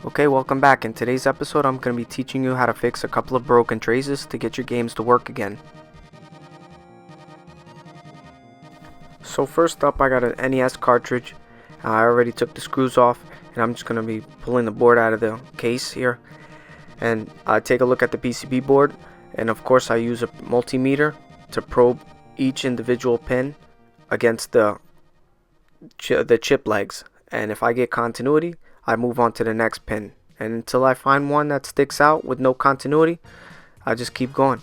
Okay, welcome back. In today's episode, I'm going to be teaching you how to fix a couple of broken traces to get your games to work again. So first up, I got an NES cartridge. I already took the screws off, and I'm just going to be pulling the board out of the case here. And I take a look at the PCB board, and of course I use a multimeter to probe each individual pin against the chip legs. And if I get continuity, I move on to the next pin, and until I find one that sticks out with no continuity, I just keep going.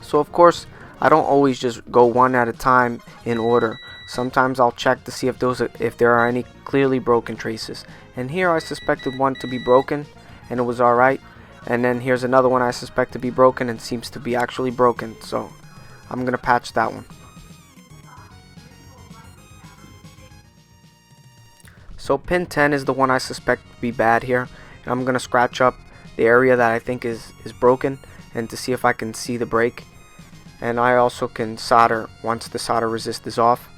So of course, I don't always just go one at a time in order. Sometimes I'll check to see if there are any clearly broken traces. And here I suspected one to be broken, and it was alright. And then here's another one I suspect to be broken and seems to be actually broken. So I'm gonna patch that one. So pin 10 is the one I suspect to be bad here, and I'm going to scratch up the area that I think is broken and to see if I can see the break. And I also can solder once the solder resist is off.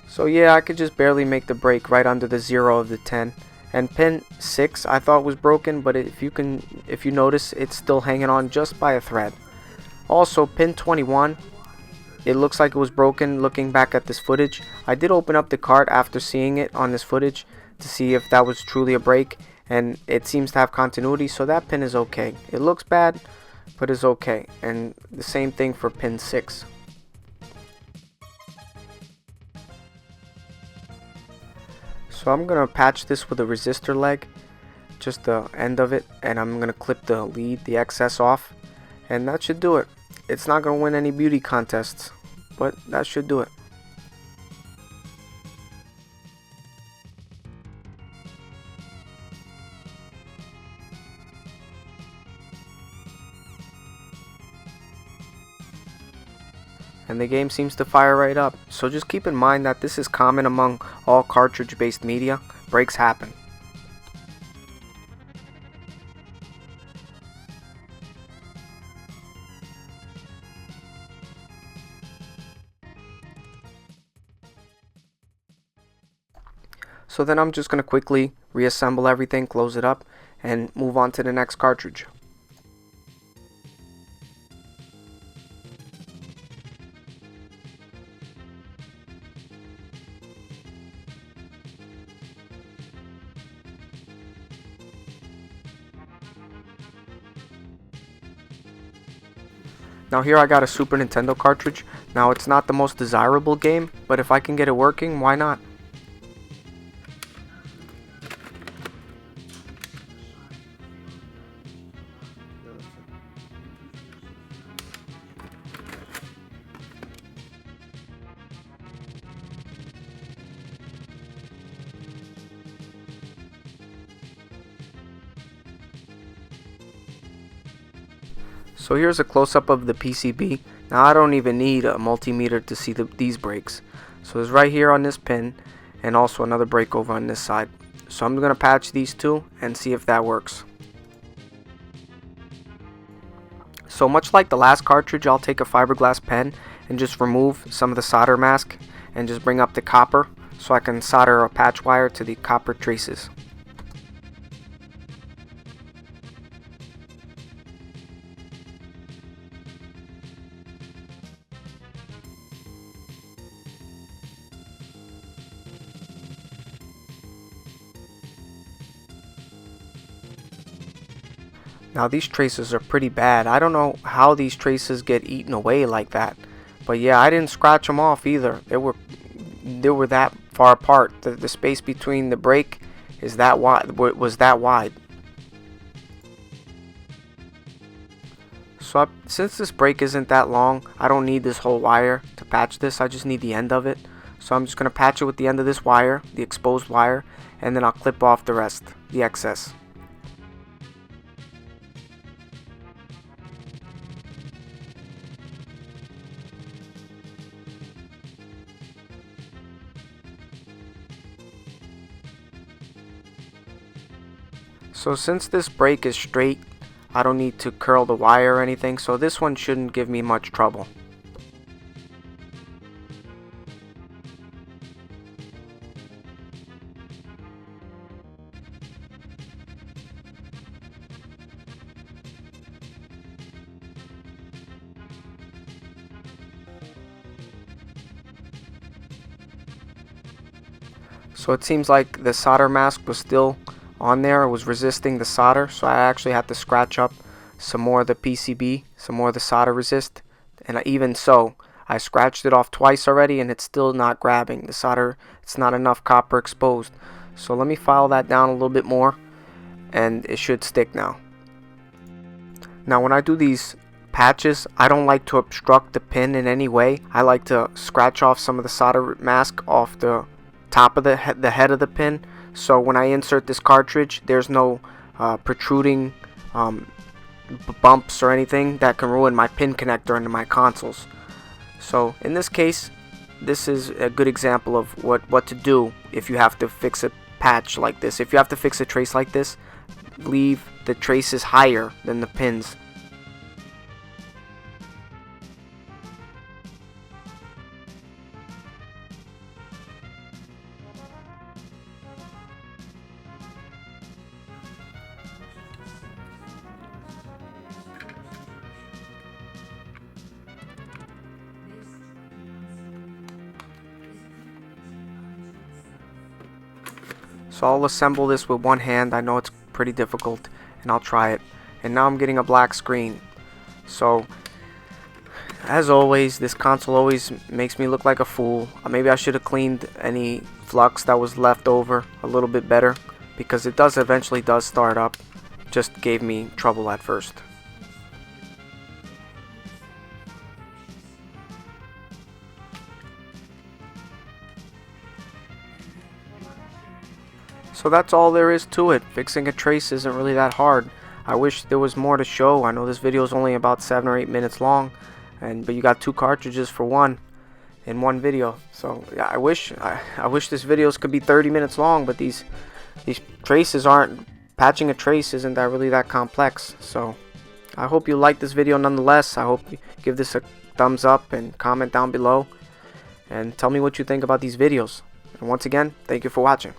So yeah, I could just barely make the break right under the 0 of the 10. And pin 6 I thought was broken, but if you notice, it's still hanging on just by a thread. Also pin 21, it looks like it was broken looking back at this footage. I did open up the cart after seeing it on this footage to see if that was truly a break, and it seems to have continuity, so that pin is okay. It looks bad, but it's okay. And the same thing for pin 6. So I'm going to patch this with a resistor leg, just the end of it, and I'm going to clip the lead, the excess off, and that should do it. It's not going to win any beauty contests, but that should do it. And the game seems to fire right up. So just keep in mind that this is common among all cartridge based media. Breaks happen. So then I'm just going to quickly reassemble everything, close it up, and move on to the next cartridge. Now here I got a Super Nintendo cartridge. Now it's not the most desirable game, but if I can get it working, why not? So here's a close-up of the PCB. Now I don't even need a multimeter to see these breaks. So it's right here on this pin, and also another break over on this side. So I'm going to patch these two and see if that works. So much like the last cartridge, I'll take a fiberglass pen and just remove some of the solder mask and just bring up the copper so I can solder a patch wire to the copper traces. Now these traces are pretty bad. I don't know how these traces get eaten away like that. But yeah, I didn't scratch them off either. They were that far apart. The space between the break is that wide, was that wide. So since this break isn't that long, I don't need this whole wire to patch this. I just need the end of it. So I'm just going to patch it with the end of this wire, the exposed wire, and then I'll clip off the rest, the excess. So since this break is straight, I don't need to curl the wire or anything, so this one shouldn't give me much trouble. So it seems like the solder mask was still on there. It was resisting the solder, so I actually had to scratch up some more of the PCB, some more of the solder resist. And even so, I scratched it off twice already and it's still not grabbing the solder. It's not enough copper exposed. So let me file that down a little bit more and it should stick now. Now when I do these patches, I don't like to obstruct the pin in any way. I like to scratch off some of the solder mask off the top of the head of the pin, so when I insert this cartridge there's no protruding bumps or anything that can ruin my pin connector into my consoles. So in this case, this is a good example of what to do if you have to fix a patch like this. If you have to fix a trace like this, leave the traces higher than the pins. So I'll assemble this with one hand. I know it's pretty difficult and I'll try it. And now I'm getting a black screen. So as always, this console always makes me look like a fool. Maybe I should have cleaned any flux that was left over a little bit better, because it eventually does start up. Just gave me trouble at first. So that's all there is to it. Fixing a trace isn't really that hard. I wish there was more to show. I know this video is only about 7 or 8 minutes long, but you got 2 cartridges for one in one video. So yeah, I wish this videos could be 30 minutes long, but these traces aren't. Patching a trace isn't really that complex. So I hope you like this video nonetheless. I hope you give this a thumbs up and comment down below and tell me what you think about these videos. And once again, thank you for watching.